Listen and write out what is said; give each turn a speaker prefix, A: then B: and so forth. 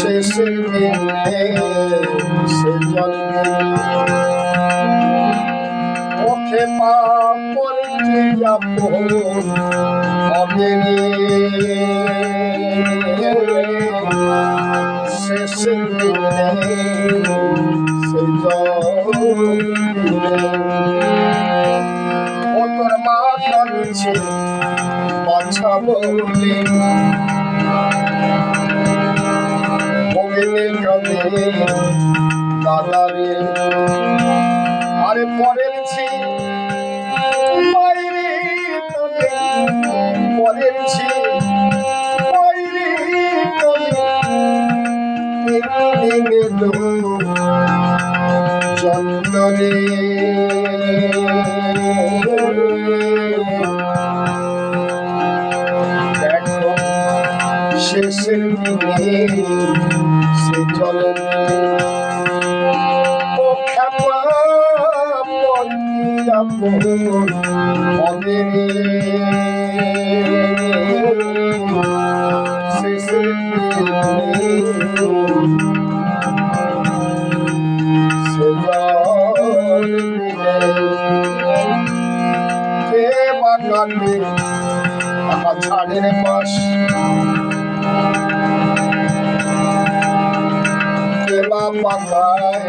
A: শেষের দিনে সে জল ওঠে পাপড়ি আপন হবে শেষের দিনে সে জল ও তোর মা কাঁদছে বাছা বলে কাঁদে দাদারে আরে পরের ছি বাইরে কাঁদে পরের ছি বাইরে কাঁদে চন্দরে দেখো শেষের দিনে সে চলে ও খেপা পন্থী হবে শেষের দিনে সে জল কে বা কাঁদে আমার ছাড়ের পাশ কে বা পাতায়